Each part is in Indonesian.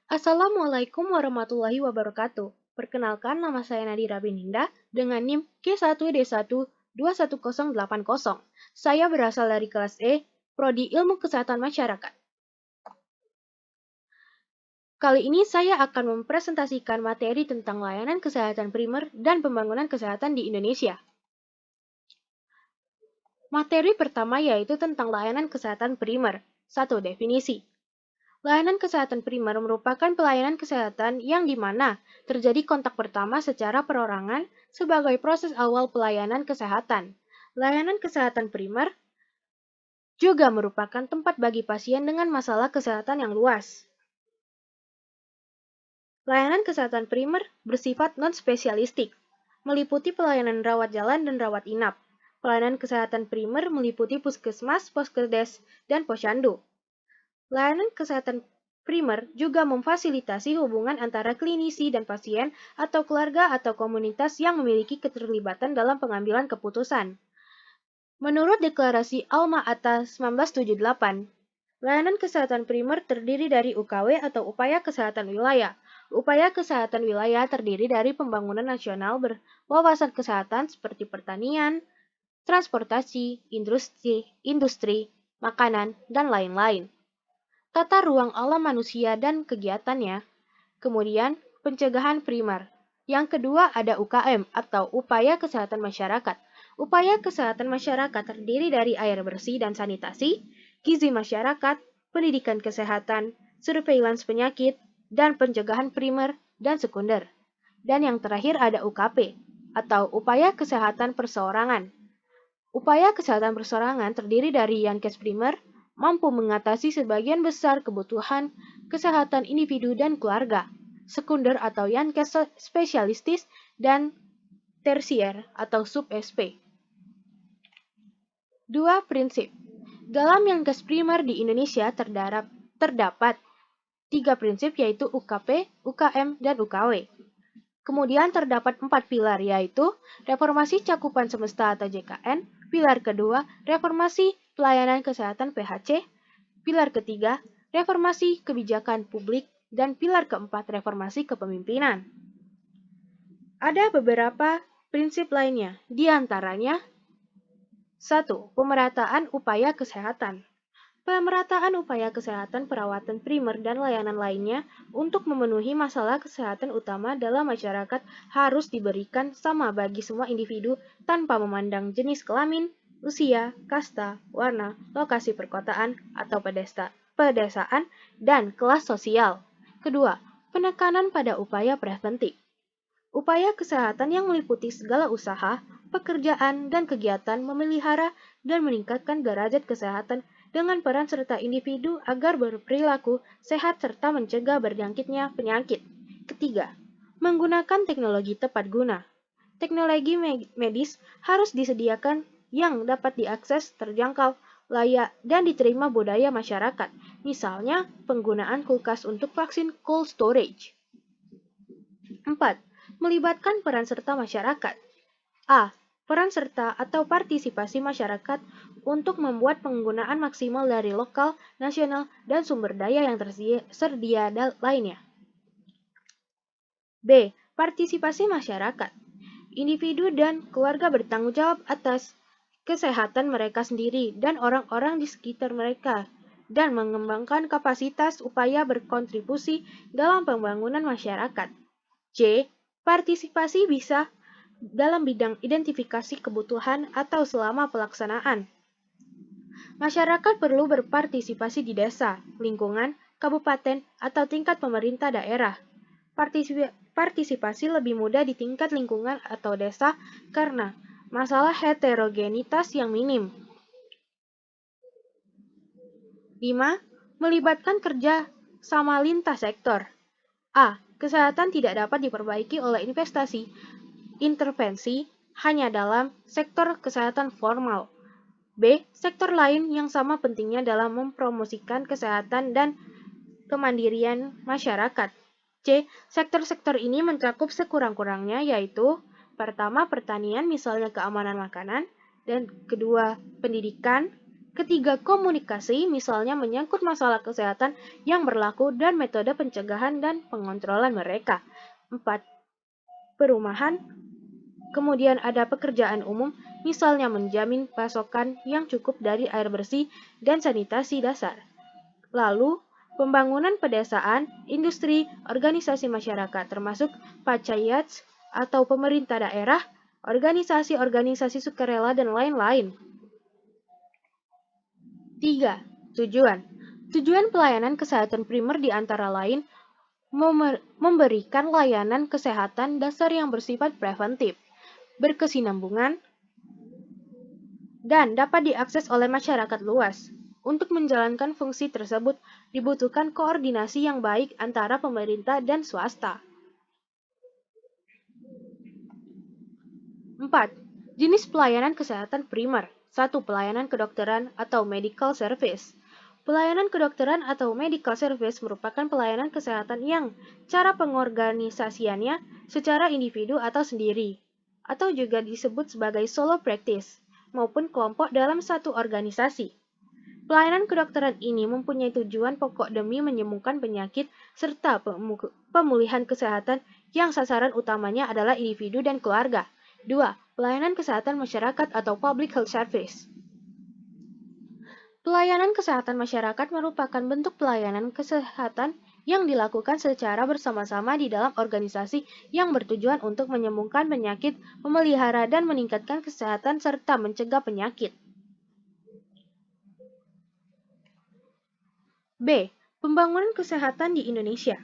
Assalamualaikum warahmatullahi wabarakatuh. Perkenalkan, nama saya Nadira Bininda dengan NIM K1D1 21080. Saya berasal dari kelas E, Prodi Ilmu Kesehatan Masyarakat. Kali ini saya akan mempresentasikan materi tentang layanan kesehatan primer dan pembangunan kesehatan di Indonesia. Materi pertama yaitu tentang layanan kesehatan primer. 1. Definisi. Layanan kesehatan primer merupakan pelayanan kesehatan yang dimana terjadi kontak pertama secara perorangan sebagai proses awal pelayanan kesehatan. Layanan kesehatan primer juga merupakan tempat bagi pasien dengan masalah kesehatan yang luas. Layanan kesehatan primer bersifat non-spesialistik, meliputi pelayanan rawat jalan dan rawat inap. Pelayanan kesehatan primer meliputi puskesmas, poskedes, dan posyandu. Layanan kesehatan primer juga memfasilitasi hubungan antara klinisi dan pasien atau keluarga atau komunitas yang memiliki keterlibatan dalam pengambilan keputusan. Menurut Deklarasi Alma-Ata 1978, layanan kesehatan primer terdiri dari UKW atau Upaya Kesehatan Wilayah. Upaya kesehatan wilayah terdiri dari pembangunan nasional berwawasan kesehatan seperti pertanian, transportasi, industri, makanan, dan lain-lain. Tata ruang alam manusia dan kegiatannya. Kemudian, pencegahan primer. Yang kedua ada UKM atau Upaya Kesehatan Masyarakat. Upaya kesehatan masyarakat terdiri dari air bersih dan sanitasi, gizi masyarakat, pendidikan kesehatan, surveillance penyakit, dan pencegahan primer dan sekunder. Dan yang terakhir ada UKP atau Upaya Kesehatan Perseorangan. Upaya kesehatan perseorangan terdiri dari Yankes primer, mampu mengatasi sebagian besar kebutuhan kesehatan individu dan keluarga, sekunder atau Yankes spesialistis, dan tersier atau sub-SP. 2. Prinsip. Dalam Yankes primer di Indonesia terdapat 3 prinsip yaitu UKP, UKM, dan UKW. Kemudian terdapat 4 pilar yaitu reformasi cakupan semesta atau JKN, pilar kedua reformasi pelayanan kesehatan PHC, pilar ketiga reformasi kebijakan publik, dan pilar keempat reformasi kepemimpinan. Ada beberapa prinsip lainnya, di antaranya 1. Pemerataan upaya kesehatan. Pemerataan upaya kesehatan perawatan primer dan layanan lainnya untuk memenuhi masalah kesehatan utama dalam masyarakat harus diberikan sama bagi semua individu tanpa memandang jenis kelamin, usia, kasta, warna, lokasi perkotaan atau pedesaan, dan kelas sosial. Kedua, penekanan pada upaya preventif. Upaya kesehatan yang meliputi segala usaha, pekerjaan, dan kegiatan memelihara dan meningkatkan derajat kesehatan dengan peran serta individu agar berperilaku sehat serta mencegah berjangkitnya penyakit. Ketiga, menggunakan teknologi tepat guna. Teknologi medis harus disediakan yang dapat diakses, terjangkau, layak, dan diterima budaya masyarakat. Misalnya, penggunaan kulkas untuk vaksin cold storage. 4. Melibatkan peran serta masyarakat. A. Peran serta atau partisipasi masyarakat untuk membuat penggunaan maksimal dari lokal, nasional, dan sumber daya yang tersedia lainnya. B. Partisipasi masyarakat. Individu dan keluarga bertanggung jawab atas kesehatan mereka sendiri dan orang-orang di sekitar mereka, dan mengembangkan kapasitas upaya berkontribusi dalam pembangunan masyarakat. C. Partisipasi bisa dalam bidang identifikasi kebutuhan atau selama pelaksanaan. Masyarakat perlu berpartisipasi di desa, lingkungan, kabupaten, atau tingkat pemerintah daerah. Partisipasi lebih mudah di tingkat lingkungan atau desa karena masalah heterogenitas yang minim. 5. Melibatkan kerja sama lintas sektor. A. Kesehatan tidak dapat diperbaiki oleh intervensi hanya dalam sektor kesehatan formal. B. Sektor lain yang sama pentingnya dalam mempromosikan kesehatan dan kemandirian masyarakat. C. Sektor-sektor ini mencakup sekurang-kurangnya yaitu pertama pertanian misalnya keamanan makanan, dan kedua pendidikan, Ketiga, komunikasi, misalnya menyangkut masalah kesehatan yang berlaku dan metode pencegahan dan pengontrolan mereka. 4. Perumahan. Kemudian ada pekerjaan umum, misalnya menjamin pasokan yang cukup dari air bersih dan sanitasi dasar. Lalu, pembangunan pedesaan, industri, organisasi masyarakat termasuk panchayats atau pemerintah daerah, organisasi-organisasi sukarela, dan lain-lain. 3. Tujuan. Tujuan pelayanan kesehatan primer di antara lain memberikan layanan kesehatan dasar yang bersifat preventif, berkesinambungan, dan dapat diakses oleh masyarakat luas. Untuk menjalankan fungsi tersebut dibutuhkan koordinasi yang baik antara pemerintah dan swasta. 4. Jenis pelayanan kesehatan primer. 1. Pelayanan kedokteran atau medical service. Pelayanan kedokteran atau medical service merupakan pelayanan kesehatan yang cara pengorganisasiannya secara individu atau sendiri, atau juga disebut sebagai solo practice, maupun kelompok dalam satu organisasi. Pelayanan kedokteran ini mempunyai tujuan pokok demi menyembuhkan penyakit serta pemulihan kesehatan yang sasaran utamanya adalah individu dan keluarga. 2. Pelayanan kesehatan masyarakat atau public health service. Pelayanan kesehatan masyarakat merupakan bentuk pelayanan kesehatan yang dilakukan secara bersama-sama di dalam organisasi yang bertujuan untuk menyembuhkan penyakit, memelihara dan meningkatkan kesehatan serta mencegah penyakit. B. Pembangunan kesehatan di Indonesia.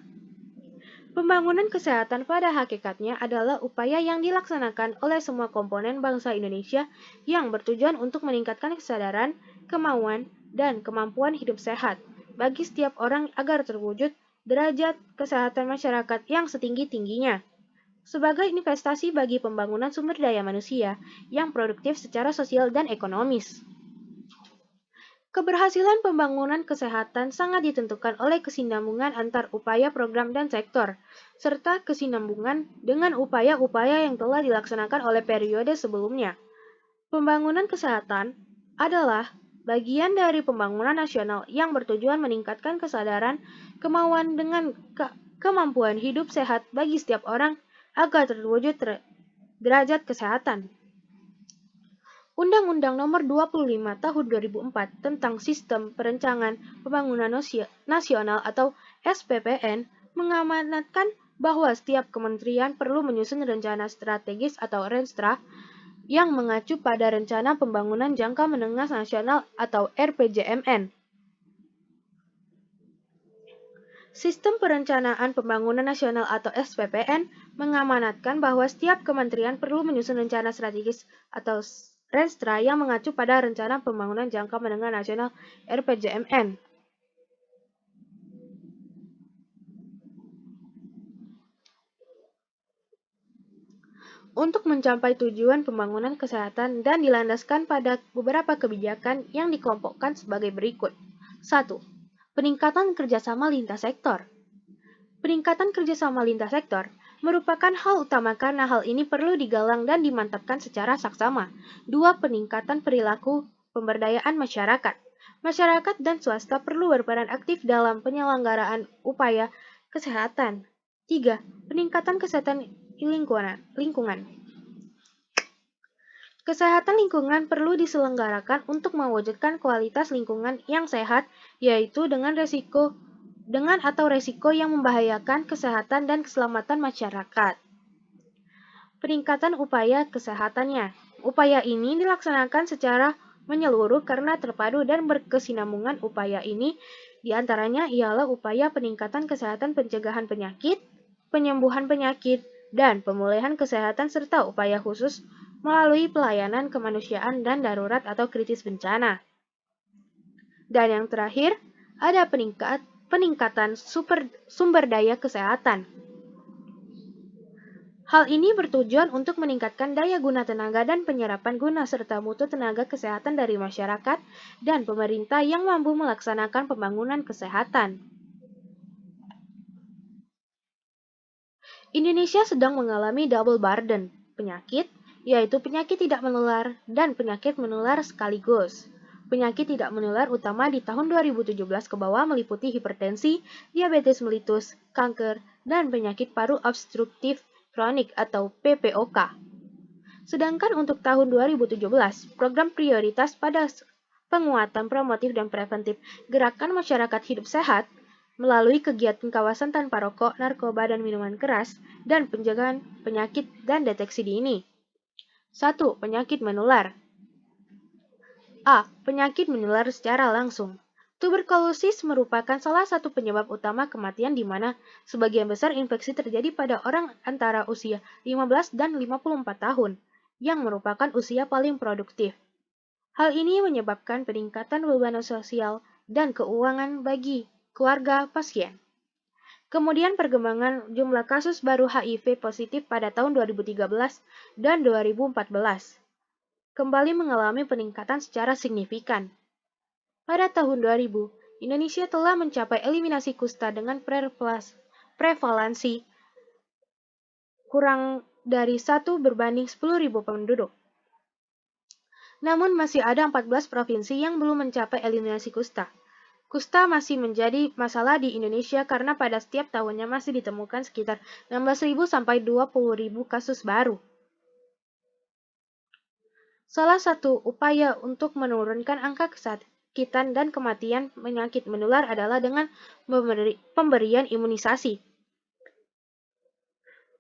Pembangunan kesehatan pada hakikatnya adalah upaya yang dilaksanakan oleh semua komponen bangsa Indonesia yang bertujuan untuk meningkatkan kesadaran, kemauan, dan kemampuan hidup sehat bagi setiap orang agar terwujud derajat kesehatan masyarakat yang setinggi-tingginya. Sebagai investasi bagi pembangunan sumber daya manusia yang produktif secara sosial dan ekonomis. Keberhasilan pembangunan kesehatan sangat ditentukan oleh kesinambungan antar upaya program dan sektor, serta kesinambungan dengan upaya-upaya yang telah dilaksanakan oleh periode sebelumnya. Pembangunan kesehatan adalah bagian dari pembangunan nasional yang bertujuan meningkatkan kesadaran, kemauan dengan kemampuan hidup sehat bagi setiap orang agar terwujud derajat kesehatan. Undang-Undang Nomor 25 Tahun 2004 tentang Sistem Perencanaan Pembangunan Nasional atau SPPN mengamanatkan bahwa setiap kementerian perlu menyusun rencana strategis atau Renstra yang mengacu pada Rencana Pembangunan Jangka Menengah Nasional atau RPJMN. Sistem Perencanaan Pembangunan Nasional atau SPPN mengamanatkan bahwa setiap kementerian perlu menyusun rencana strategis atau Renstra yang mengacu pada Rencana Pembangunan Jangka Menengah Nasional RPJMN. Untuk mencapai tujuan pembangunan kesehatan dan dilandaskan pada beberapa kebijakan yang dikelompokkan sebagai berikut. 1. Peningkatan kerjasama lintas sektor. Peningkatan kerjasama lintas sektor merupakan hal utama karena hal ini perlu digalang dan dimantapkan secara saksama. 2. Peningkatan perilaku pemberdayaan masyarakat. Masyarakat dan swasta perlu berperan aktif dalam penyelenggaraan upaya kesehatan. 3. Peningkatan kesehatan lingkungan. Kesehatan lingkungan perlu diselenggarakan untuk mewujudkan kualitas lingkungan yang sehat, yaitu dengan atau resiko yang membahayakan kesehatan dan keselamatan masyarakat. Peningkatan upaya kesehatannya. Upaya ini dilaksanakan secara menyeluruh karena terpadu dan berkesinambungan. Upaya ini diantaranya ialah upaya peningkatan kesehatan, pencegahan penyakit, penyembuhan penyakit, dan pemulihan kesehatan serta upaya khusus melalui pelayanan kemanusiaan dan darurat atau kritis bencana. Dan yang terakhir, ada peningkatan sumber daya kesehatan. Hal ini bertujuan untuk meningkatkan daya guna tenaga dan penyerapan guna serta mutu tenaga kesehatan dari masyarakat dan pemerintah yang mampu melaksanakan pembangunan kesehatan. Indonesia sedang mengalami double burden penyakit, yaitu penyakit tidak menular dan penyakit menular sekaligus. Penyakit tidak menular utama di tahun 2017 ke bawah meliputi hipertensi, diabetes mellitus, kanker, dan penyakit paru obstruktif kronik atau PPOK. Sedangkan untuk tahun 2017, program prioritas pada penguatan promotif dan preventif gerakan masyarakat hidup sehat melalui kegiatan kawasan tanpa rokok, narkoba, dan minuman keras, dan pencegahan penyakit dan deteksi dini. 1. Penyakit menular. A. Penyakit menular secara langsung. Tuberkulosis merupakan salah satu penyebab utama kematian di mana sebagian besar infeksi terjadi pada orang antara usia 15 dan 54 tahun, yang merupakan usia paling produktif. Hal ini menyebabkan peningkatan beban sosial dan keuangan bagi keluarga pasien. Kemudian perkembangan jumlah kasus baru HIV positif pada tahun 2013 dan 2014 kembali mengalami peningkatan secara signifikan. Pada tahun 2000, Indonesia telah mencapai eliminasi kusta dengan prevalensi kurang dari 1 berbanding 10.000 penduduk. Namun masih ada 14 provinsi yang belum mencapai eliminasi kusta. Kusta masih menjadi masalah di Indonesia karena pada setiap tahunnya masih ditemukan sekitar 16.000 sampai 20.000 kasus baru. Salah satu upaya untuk menurunkan angka kesakitan dan kematian penyakit menular adalah dengan pemberian imunisasi.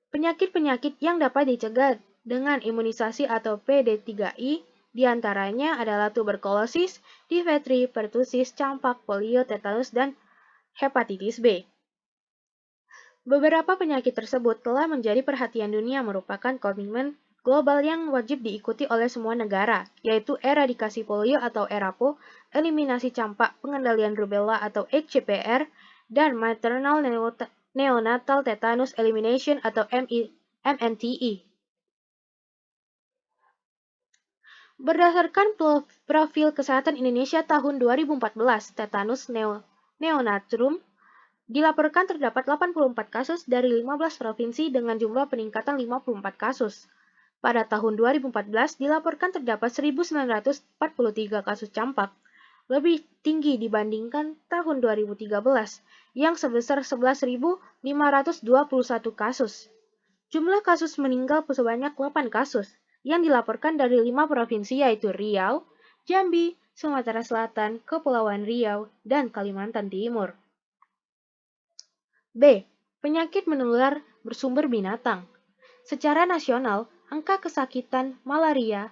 Penyakit-penyakit yang dapat dicegah dengan imunisasi atau PD3I diantaranya adalah tuberkulosis, difteri, pertusis, campak, polio, tetanus, dan hepatitis B. Beberapa penyakit tersebut telah menjadi perhatian dunia merupakan komitmen global yang wajib diikuti oleh semua negara, yaitu eradikasi polio atau ERAPO, eliminasi campak, pengendalian rubella atau HCPR, dan maternal neonatal tetanus elimination atau MNTE. Berdasarkan profil kesehatan Indonesia tahun 2014, tetanus neonatum dilaporkan terdapat 84 kasus dari 15 provinsi dengan jumlah peningkatan 54 kasus. Pada tahun 2014 dilaporkan terdapat 1.943 kasus campak, lebih tinggi dibandingkan tahun 2013 yang sebesar 11.521 kasus. Jumlah kasus meninggal sebanyak 8 kasus yang dilaporkan dari 5 provinsi yaitu Riau, Jambi, Sumatera Selatan, Kepulauan Riau, dan Kalimantan Timur. B. Penyakit menular bersumber binatang. Secara nasional, angka kesakitan malaria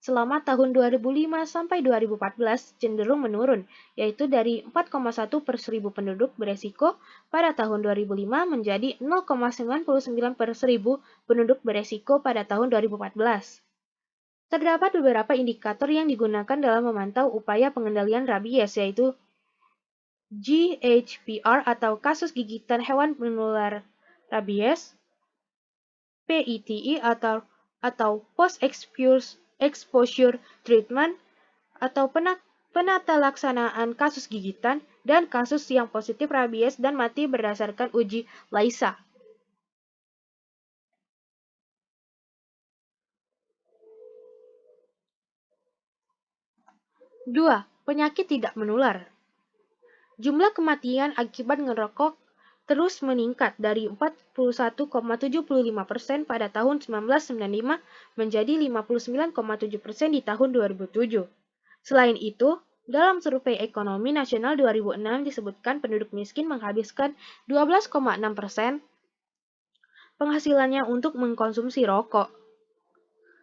selama tahun 2005 sampai 2014 cenderung menurun, yaitu dari 4,1 per 1000 penduduk beresiko pada tahun 2005 menjadi 0,99 per 1000 penduduk beresiko pada tahun 2014. Terdapat beberapa indikator yang digunakan dalam memantau upaya pengendalian rabies, yaitu GHPR atau kasus gigitan hewan penular rabies, PETE atau post-exposure treatment atau penata laksanaan kasus gigitan, dan kasus yang positif rabies dan mati berdasarkan uji LAISA. Dua, penyakit tidak menular. Jumlah kematian akibat ngerokok terus meningkat dari 41,75% pada tahun 1995 menjadi 59,7% di tahun 2007. Selain itu, dalam survei ekonomi nasional 2006 disebutkan penduduk miskin menghabiskan 12,6% penghasilannya untuk mengkonsumsi rokok.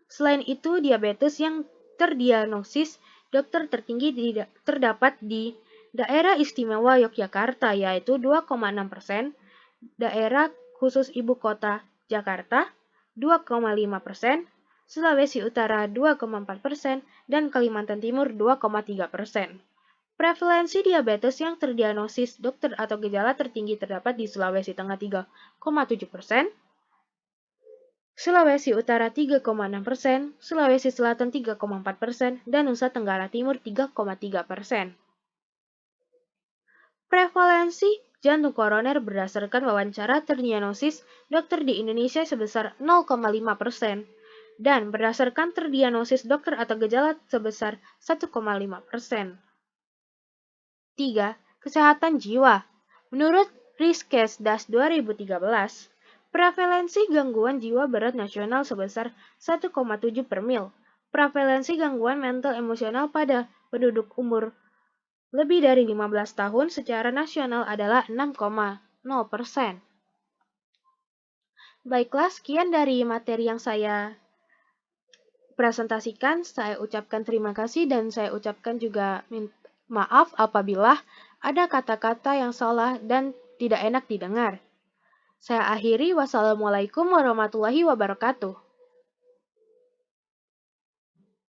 Selain itu, diabetes yang terdiagnosis dokter tertinggi terdapat di Daerah Istimewa Yogyakarta yaitu 2,6%, Daerah Khusus Ibu Kota Jakarta 2,5%, Sulawesi Utara 2,4%, dan Kalimantan Timur 2,3%. Prevalensi diabetes yang terdiagnosis dokter atau gejala tertinggi terdapat di Sulawesi Tengah 3,7%, Sulawesi Utara 3,6%, Sulawesi Selatan 3,4%, dan Nusa Tenggara Timur 3,3%. Prevalensi jantung koroner berdasarkan wawancara terdiagnosis dokter di Indonesia sebesar 0,5%, dan berdasarkan terdiagnosis dokter atau gejala sebesar 1,5%. 3. Kesehatan jiwa. Menurut Riskesdas 2013, prevalensi gangguan jiwa berat nasional sebesar 1,7 per mil. Prevalensi gangguan mental emosional pada penduduk umur lebih dari 15 tahun secara nasional adalah 6,0%. Baiklah, sekian dari materi yang saya presentasikan. Saya ucapkan terima kasih dan saya ucapkan juga maaf apabila ada kata-kata yang salah dan tidak enak didengar. Saya akhiri, wassalamualaikum warahmatullahi wabarakatuh.